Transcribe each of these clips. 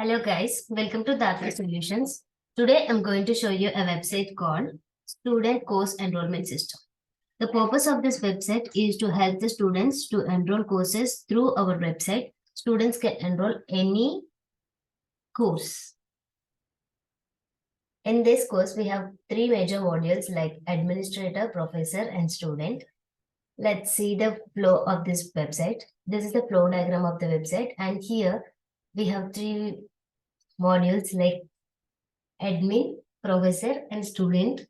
Hello guys, welcome to DHAATRI Solutions. Today I'm going to show you a website called Student Course Enrollment System. The purpose of this website is to help the students to enroll courses through our website. Students can enroll any course. In this course, we have three major modules like administrator, professor, and student. Let's see the flow of this website. This is the flow diagram of the website, and here we have three modules like admin, professor, and student.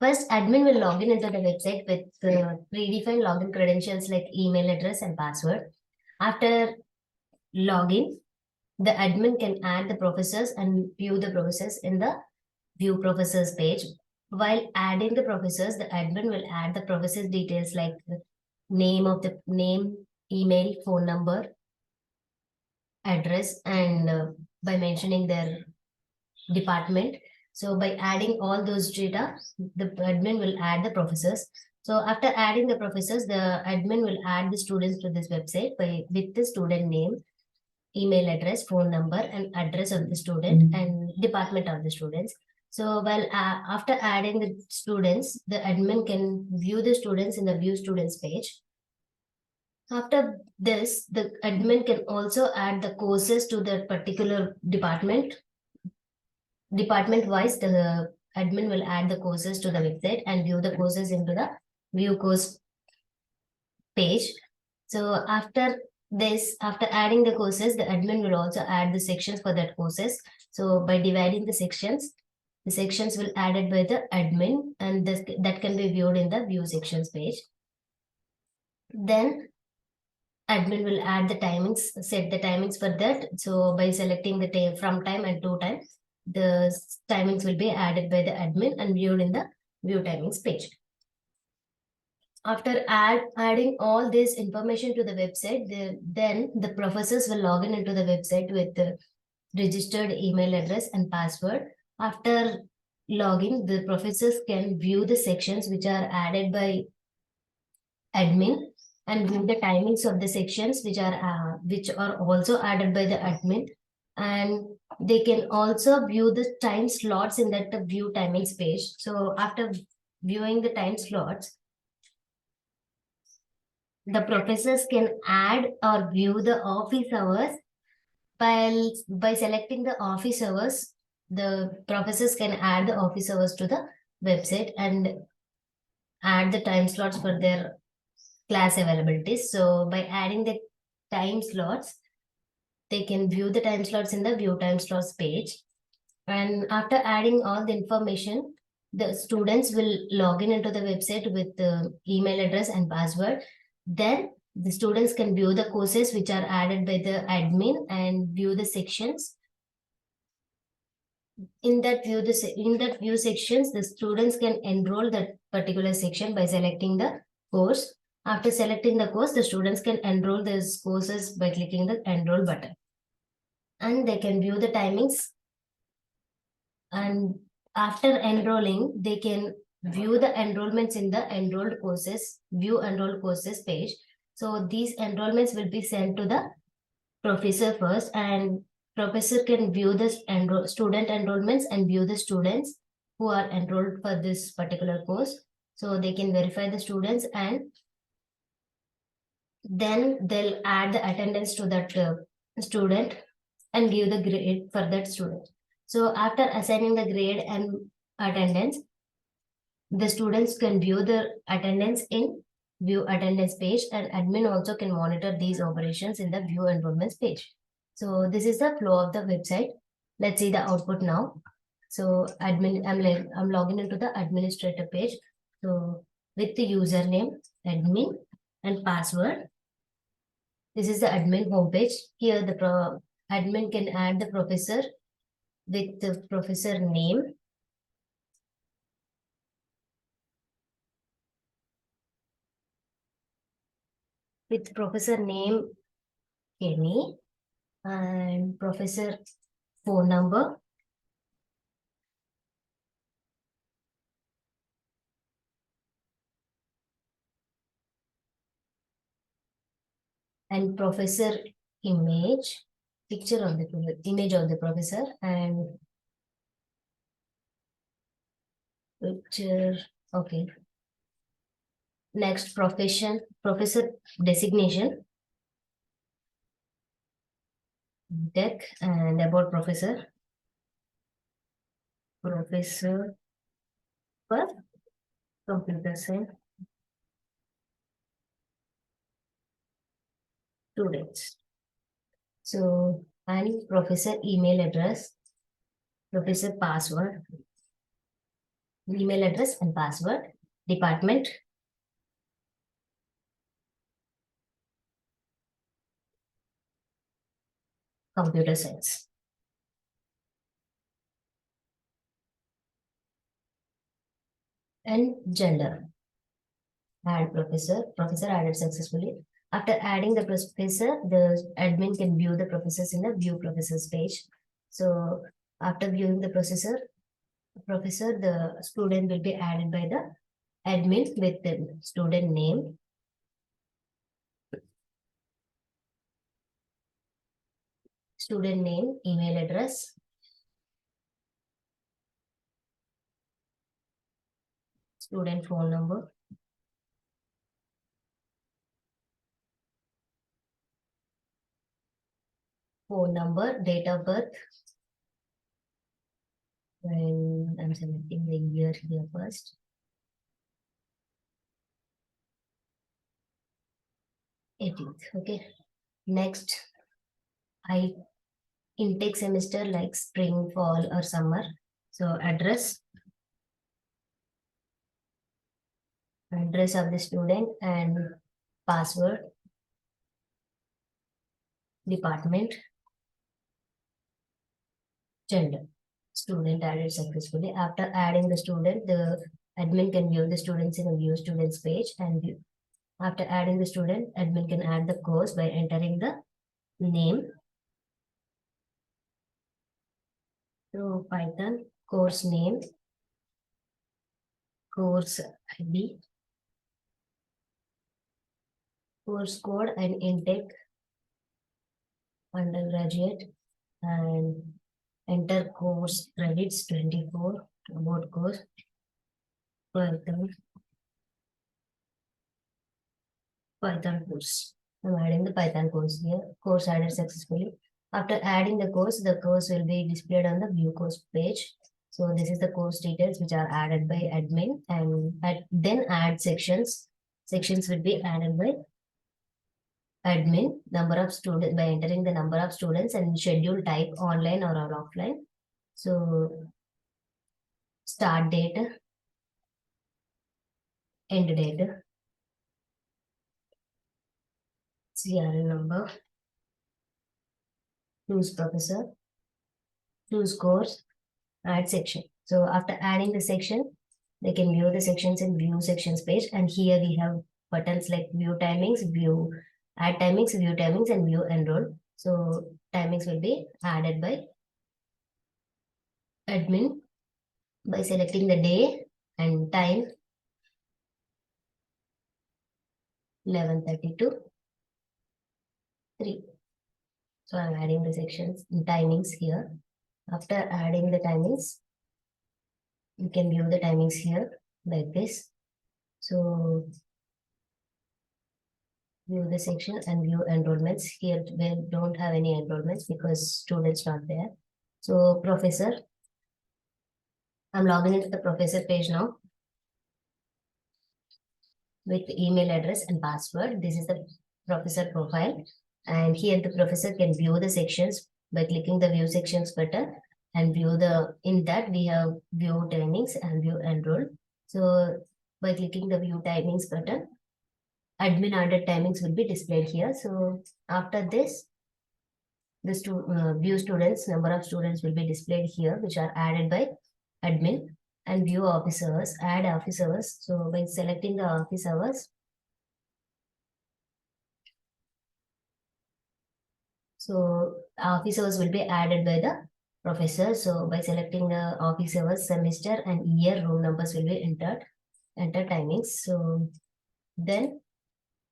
First, admin will log in into the website with predefined login credentials like email address and password. After login, the admin can add the professors and view the professors in the view professors page. While adding the professors, the admin will add the professors details like the name, email, phone number, address, and by mentioning their department. So by adding all those data, the admin will add the professors. So after adding the professors, the admin will add the students to this website with the student name, email address, phone number, and address of the student and department of the students. So while after adding the students, the admin can view the students in the view students page. After this, the admin can also add the courses to the particular department. Department-wise, the admin will add the courses to the website and view the courses into the view course page. So after this, after adding the courses, the admin will also add the sections for that courses. So by dividing the sections will added by the admin, and that can be viewed in the view sections page. Then admin will add the timings, set the timings for that. So by selecting the from time and to time, the timings will be added by the admin and viewed in the view timings page. After adding all this information to the website, then the professors will log in into the website with the registered email address and password. After login, the professors can view the sections which are added by admin and view the timings of the sections which are also added by the admin, and they can also view the time slots in that view timings page. So after viewing the time slots, the professors can add or view the office hours. By selecting the office hours, the professors can add the office hours to the website and add the time slots for their class availabilities. So by adding the time slots, they can view the time slots in the view time slots page. And after adding all the information, the students will log in into the website with the email address and password. Then the students can view the courses which are added by the admin and view the sections. In that view sections, the students can enroll that particular section by selecting the course. After selecting the course, the students can enroll those courses by clicking the enroll button. And they can view the timings. And after enrolling, they can view the enrollments in the enrolled courses, view enrolled courses page. So these enrollments will be sent to the professor first, and professor can view the student enrollments and view the students who are enrolled for this particular course. So they can verify the students, and then they'll add the attendance to that student and give the grade for that student. So after assigning the grade and attendance, the students can view the attendance in view attendance page, and admin also can monitor these operations in the view enrollments page. So this is the flow of the website. Let's see the output now. So I'm logging into the administrator page. So with the username admin and password. This is the admin homepage. Here the admin can add the professor with the professor name. With professor name Kenny and professor phone number. And professor image, picture of the image of the professor and picture. Okay. Next, professor designation, deck, and about professor for computer science students. So, and professor email address, professor password, email address and password, department, computer science. And gender. Add professor added successfully. After adding the professor, the admin can view the professors in the view professors page. So after viewing the professor, the student will be added by the admin with the student name, email address, student phone number, date of birth, and I'm selecting the year here first. 18th. Okay. Next, intake semester like spring, fall, or summer. So address of the student and password, department, gender. Student added successfully. After adding the student, the admin can view the students in a view students page and view. After adding the student, admin can add the course by entering the name. So Python course name, course ID, course code and intake, undergraduate, and enter course credits 24, about course, Python course. I'm adding the Python course here. Course added successfully. After adding the course will be displayed on the view course page. So this is the course details which are added by admin, and then add sections. Sections will be added by admin, number of students by entering the number of students and schedule type online or offline. So start date, end date, CRN number, choose professor, choose course, add section. So after adding the section, they can view the sections in view sections page. And here we have buttons like view timings, add timings, view timings, and view enroll. So timings will be added by admin by selecting the day and time 11:30 to 3. So I'm adding the sections and timings here. After adding the timings, you can view the timings here like this. So view the section and view enrollments. Here we don't have any enrollments because students not there. So professor, I'm logging into the professor page now with email address and password. This is the professor profile. And here the professor can view the sections by clicking the view sections button and in that we have view timings and view enroll. So by clicking the view timings button, admin added timings will be displayed here. So after this, the view students, number of students will be displayed here, which are added by admin, and view office hours, add office hours. So by selecting the office hours, so office hours will be added by the professor. So by selecting the office hours, semester and year, room numbers will be entered, enter timings. So then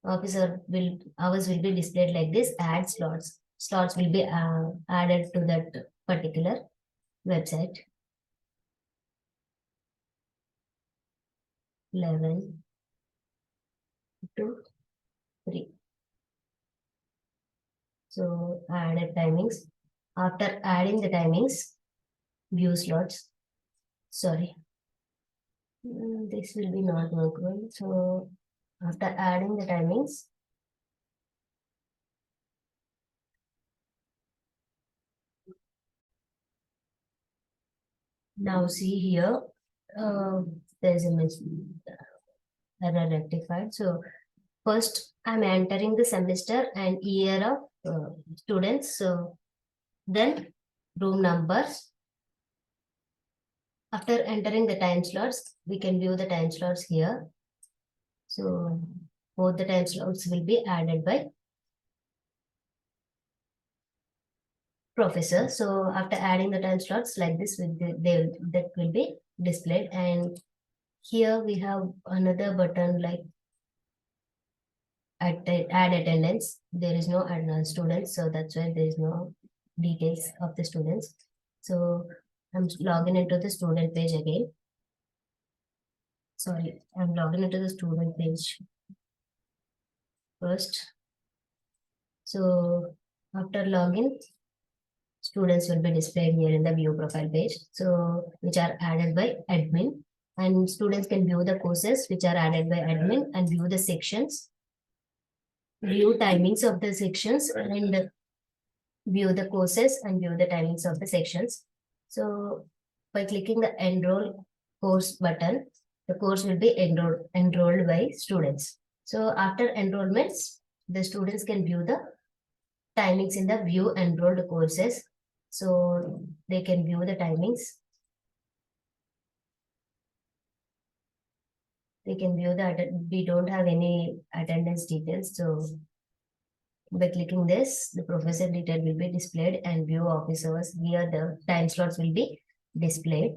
hours will be displayed like this, add slots. slots will be added to that particular website. 11 to 3. So added timings. After adding the timings, view slots. Sorry. This will be not workable. So after adding the timings, now see here, there's a error rectified. So first I'm entering the semester and year of students. So then room numbers. After entering the time slots, we can view the time slots here. So both the time slots will be added by professor. So after adding the time slots like this, that will be displayed. And here we have another button like add attendance. There is no students, so that's why there is no details of the students. So I'm logging into the student page again. Sorry, I'm logging into the student page first. So after login, students will be displayed here in the view profile page. So which are added by admin, and students can view the courses which are added by admin and view the sections, view timings of the sections, and view the courses and view the timings of the sections. So by clicking the enroll course button, the course will be enrolled by students. So after enrollments, the students can view the timings in the view enrolled courses. So they can view the timings. They can view that we don't have any attendance details. So by clicking this, the professor detail will be displayed and view office hours here the time slots will be displayed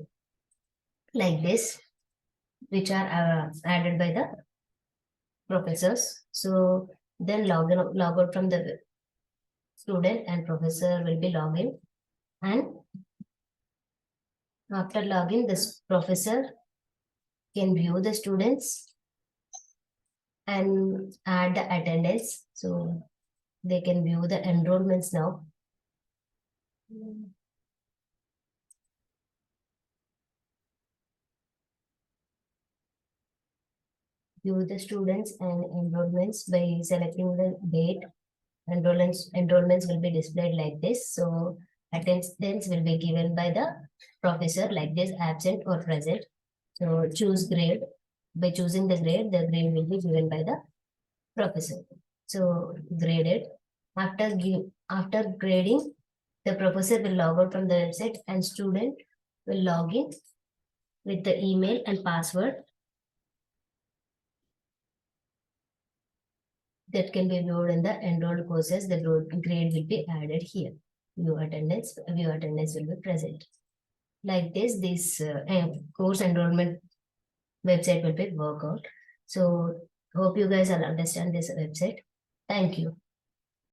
like this, which are added by the professors. So then log out from the student and professor will be login, and after login, this professor can view the students and add the attendance. So they can view the enrollments now. View the students and enrollments by selecting the date. Enrollments will be displayed like this. So attendance will be given by the professor like this, absent or present. So choose grade. By choosing the grade will be given by the professor. So graded. After grading, the professor will log out from the website and student will log in with the email and password that can be viewed in the enrolled courses. The grade will be added here. View attendance will be present. Like this course enrollment website will be worked out. So hope you guys will understand this website. Thank you.